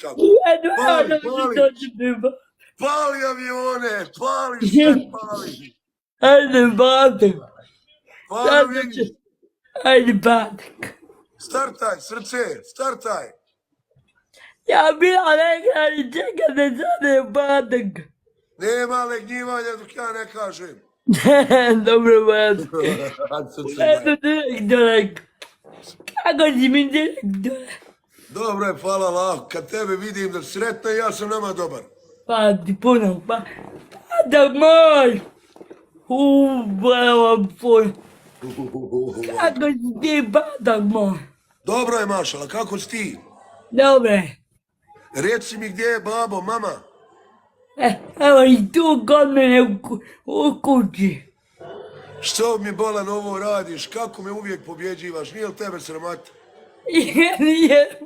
Pali, pali, pali avione, pali, sve pali. Ajde, Batek. Stvarno vidiš. Ajde, Batek. Startaj, srce, startaj. Ja bila rekla i čekate sad je Batek. Nema legnjivanja dok ja ne kažem. Dobro, Batek. Eto direktore. Kako si mi direktore? Dobro je, hvala Allah. Kad tebe vidim da si sretna, ja sam nama dobar. Pa ti puno, pa. Batek moj. Hvala puno. Kako si ti, Batek moj? Dobro je, mašala, kako si ti? Dobre. Reci mi gdje je babo, mama? Evo i tu kod mene u kući. Što mi bolan ovo radiš? Kako me uvijek pobjeđivaš? Nije li tebe sramata? Nije.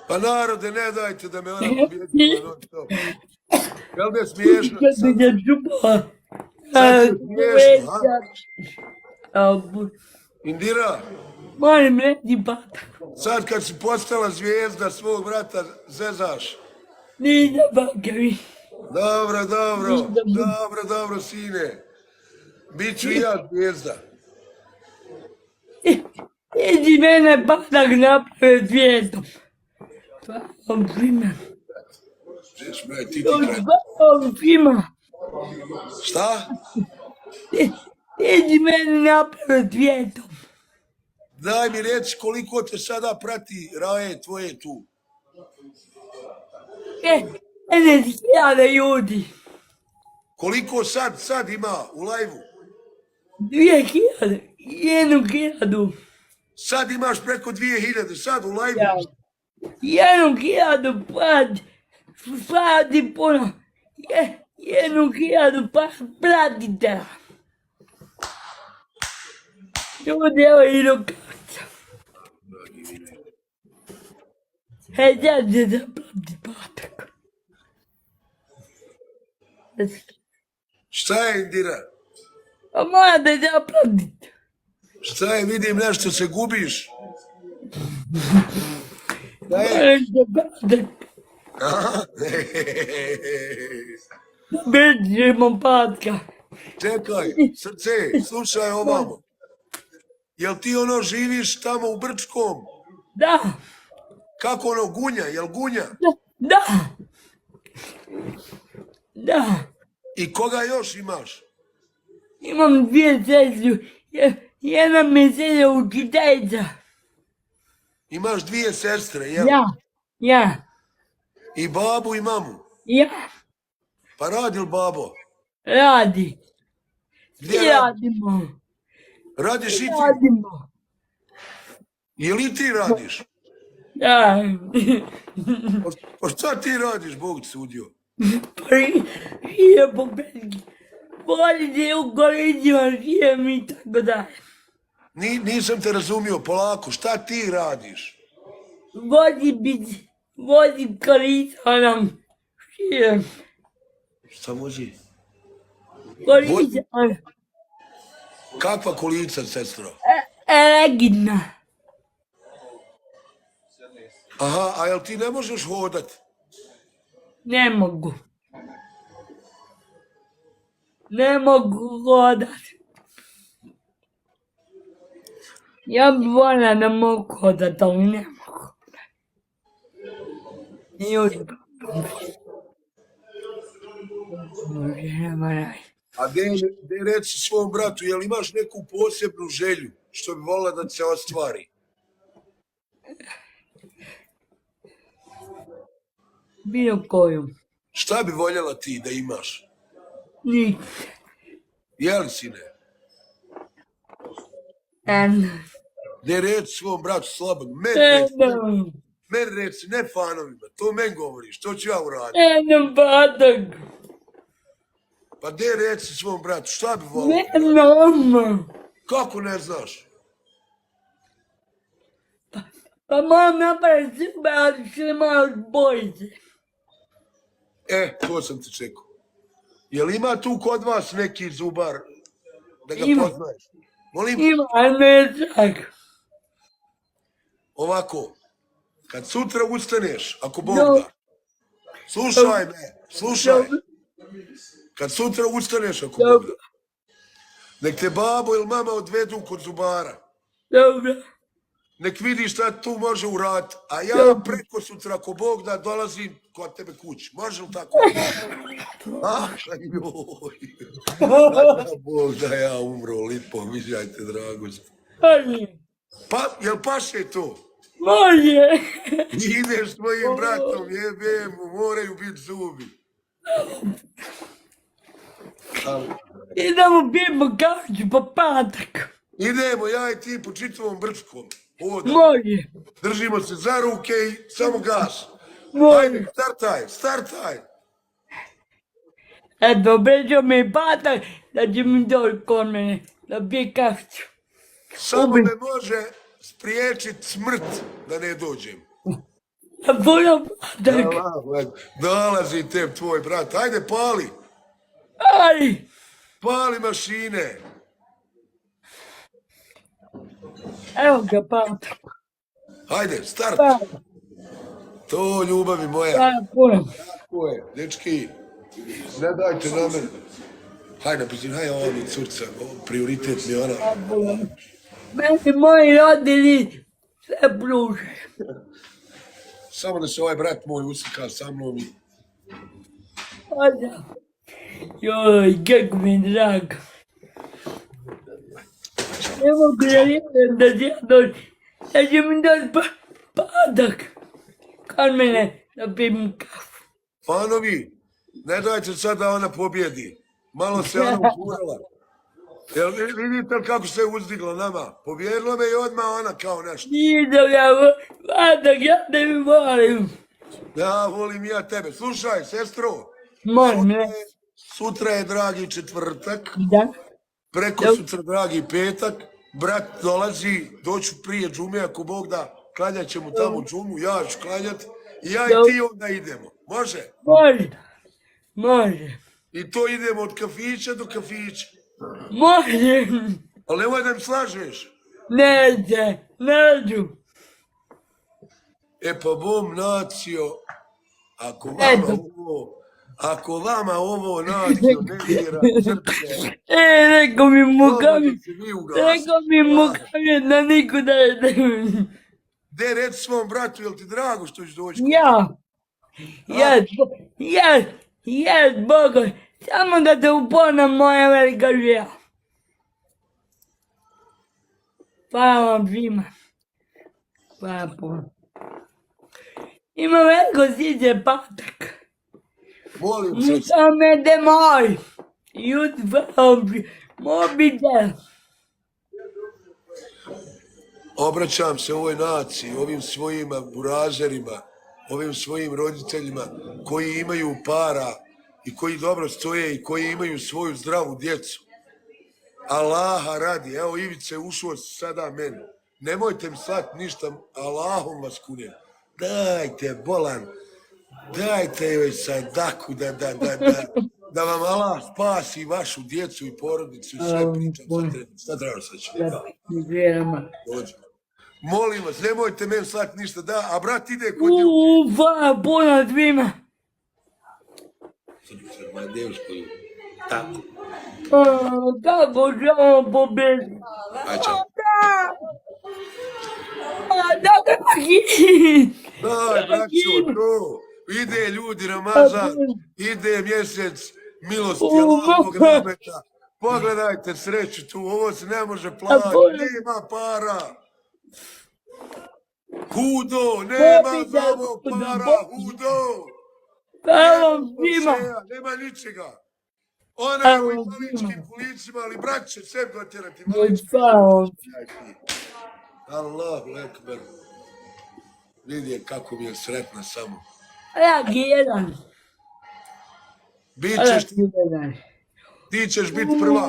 Pa narode, ne dajte da me ona pobjeđiva non stop. Jel me smiješno? Kad mi je čupala. Sad ti smiješno, ha? Indira, Moram reći, Batek. sad kad si postala zvijezda svog vrata, zezaš. Nije Bakevi. Dobro, dobro, dobro, dobro, sine. Biću i ja zvijezda. Idi mene Batek napravio zvijezdom. Hvala svima. Žeš me, ti kraj. Hvala svima. Šta? Idi mene napravio zvijezdom. Daj mi reći koliko te sada prati raje tvoje tu. 10.000 ljudi. Koliko sad ima u lajvu? 2.000. 1.000. Sad imaš preko 2000, sad u lajvu. 1.000 prati puno. 1.000 pratite. Ljudi, evo i rukavica. Sad će zaplati Batek. Šta je, Indira? Pa morate zaplatiti. Šta je, vidim nešto se gubiš? Šta je? Morate Batek. Beđemo Batka. Čekaj, srce, slušaj ovamo. Jel ti ono živiš tamo u Brčkom? Da. Kako ono, Gunja, jel Gunja? Da. Da. I koga još imaš? Imam 2 sestre. Jedna mi je učiteljica. Imaš 2 sestre, jel? Ja. I babu i mamu? Ja. Pa radi li babo? Radi. Gdje Svi radimo. Radiš i ti? Radimo. Je li ti radiš? Da. Pa šta ti radiš, Bog ti sudio? Pa je po Belgiji. Volite u kolicima, žijem i tako dalje. Nisam te razumio, polako, šta ti radiš? Vozi kolica nam, žijem. Šta vozi? Kolica. Kakva kolica, sestro? Elegidna. Aha, a jel ti ne možeš hodat? Ne mogu. Ne mogu hodati. Ja bi voljela da mogu hodati, ali ne mogu. Ljudi, A gdje reci svom bratu, jel imaš neku posebnu želju što bi volila da se ostvari? bilo koju. Šta bi voljela ti da imaš? Nič. Jel, sine? Ne reci svom bratu slabog, meni reci, ne fanovima, to meni govoriš, to ću ja uraditi. Batak. Pa gdje reci svom bratu, šta bi volila? Ne znam. Kako ne znaš? Pa moram napraviti sebe, ali se malo bojite. To sam ti čekao. Jel ima tu kod vas neki zubar da ga poznaješ? Molim? Ima, ali ne čak. Ovako, kad sutra ustaneš, ako Bog No. da, slušaj me, slušaj, Dobro, kad sutra ustaneš, ako Bog da, dobro, nek te babo ili mama odvedu kod zubara, dobro. nek vidi šta tu može uraditi, a ja Dobro. preko sutra, ako Bog da, dolazim kod tebe kući. Može li tako? Ah, joj. Da Bog da ja umro, lipo, mišljajte, dragost. Može, Pa, jel paše to? može. Ideš s mojim bratom, jebem mu, moraju biti zubi. Idemo pijemo kašu po patak. Idemo, ja i ti po čitavom Brčkom. Ovdje. Može, Držimo se za ruke i samo gas. može. Ajde, startaj, startaj. Eto, pređo mi patak da će mi doći kod mene da pije kašu. Samo me može spriječiti smrt da ne dođem. Da puno patak. Dolazi te tvoj brat. Ajde, pali. Ali, Pali mašine. evo ga patak. Ajde, start. Pa, To, ljubavi moja. pa, puno. Tako je, dečki. Ne dajte na mene. Hajde, hajde, ovo mi curca. Prioritet mi je ona. Pa, puno. Meni moji roditelji sve pruže. Samo da se ovaj brat moj usika sa mnom i... Hvala. Joj, kako mi je drago. Ne mogu da vjerujem da će ja doći. Da će mi doći patak. Kod mene da pijem kafu. Fanovi, ne dajte sad da ona pobjedi. Malo se ona ukurala. Jel vidite li kako se uzdigla nama? Pobjedila me i odmah ona kao nešto. Nisam ja patak, ja te mi volim. Ja volim i ja tebe. Slušaj, sestro. Molim, ne? Sutra je dragi četvrtak. Da? Preko Jel? sutra dragi petak. Brat dolazi, doću prije džume ako Bog da. Klanjat ćemo tamo džumu, ja ću klanjat. I ja Jel? i ti onda idemo. Može? Može. Može. I to idemo od kafića do kafića. Može. Ali nemoj da mi slažeš. Neće, neću. E pa bom nacio, Eto. ako vama ovo nacio ne vjera srce, Rekao mi Mukavi, se vi ugasite. rekao mi Mukavi da nikuda ne. De, reci svom bratu, jel ti drago što ćeš doći? Ja. Jes, Bogo. Samo da te upoznam moja velika želja. Hvala vam svima. Hvala puno. Ima veliko siđe patak. Molim se, Samo de moj. YouTube, mobitel. obraćam se ovoj naciji, ovim svojim burazerima, ovim svojim roditeljima koji imaju para i koji dobro stoje i koji imaju svoju zdravu djecu. Allaha radi, evo Ivice ušao sada meni. Nemojte mi slati ništa, Allahom vas kunem. Dajte, bolan, dajte joj sadaku da vam Allah spasi vašu djecu i porodicu i sve pričam. Šta treba sad ću? Dođi. Molim vas, nemojte meni slati ništa, da, a brat ide kod nju. Hvala puno svima. Moja devojka ju. Tako. Kako ćemo pobediti? Aj, čao. Da kakvi? Daj, braćo, to. Ide ljudi Ramazan, ide mjesec milosti Allahovog rahmeta. Pogledajte sreću tu, ovo se ne može platiti, nema para. Hudo, nema za ovo para, hudo. Hvala svima. Nema ničega. Ona je u invalidskim kolicima, ali brat će sve dotjerati. Hvala. Allahu ekber. Vidi kako mi je sretna samo. Ja jedan. Ti ćeš biti prvak.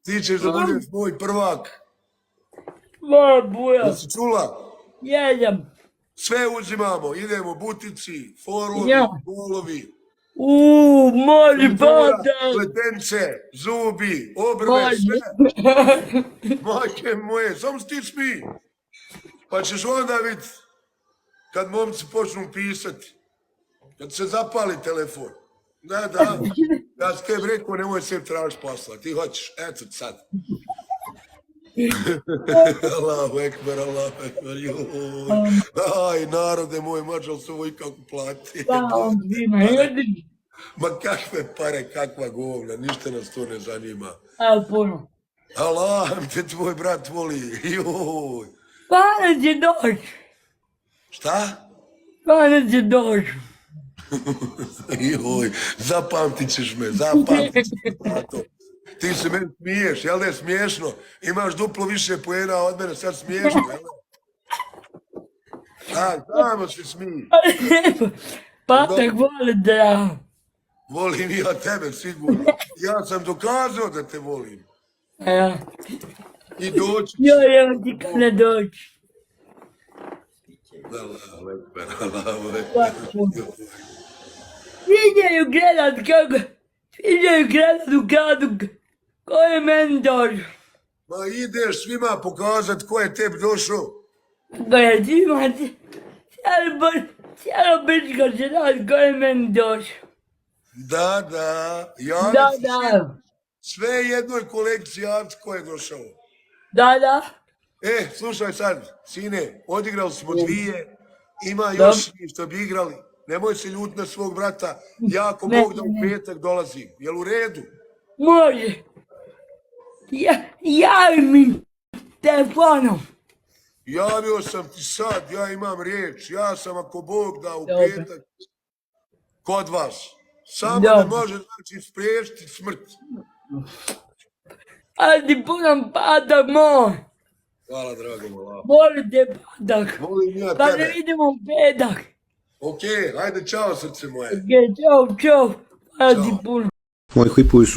Ti ćeš da budeš moj prvak. Jesi čula? Jedem. Sve uzimamo, idemo butici, forovi, bolovi. Moli bada. Pletence, zubi, obrve, sve. Majke moje, samo ti smij. Pa ćeš onda vidjeti kad momci počnu pisati, kad se zapali telefon. Da, ja sam tebi rekao, nemoj se tražiti posla, ti hoćeš, eto sad. Allahu ekber, joj. Aj, narode moj, mađal se ovo ikako plati. Ma kakve pare, kakva govna, ništa nas to ne zanima. Puno. Allah te tvoj brat voli, joj. Para će doći. Šta? Para će doći. Joj, zapamtit ćeš me, zapamtit ćeš me. Ti se meni smiješ, jel da je smiješno? Imaš duplo više poena od mene, sad smiješno, jel da? Samo se smiji. Patak voli da ja. Volim ja tebe, sigurno. Ja sam dokazao da te volim. Ja. I doći. Ja ti kad ne doći. Allahu ekber, Allahu ekber. Sviđaju gledat kako, sviđaju gledat u gradu ko je meni došao. Ma ideš svima pokazat ko je tebi došao. Gledaj, svima cijelo Brčko će dati ko je meni došao. Da, ja Da. sve jednoj kolekciji javci ko je došao. Da. Slušaj sad, sine, odigrali smo 2, ima još njih što bi igrali. Nemoj se ljuti na svog brata, ja ako Bog da u petak dolazim. Jel u redu? Može. Javi mi telefonom. Javio sam ti sad, ja imam riječ. Ja sam ako Bog da u petak kod vas. Samo me može znači spriječiti smrt. Ali ti punom patak moj. Hvala dragom Allah. Volim te patak. Volim ja Pa tebe. ne vidimo u petak. Ok, hajde čao srce moje. Čao. Hvala ti puno. Moj clipuju su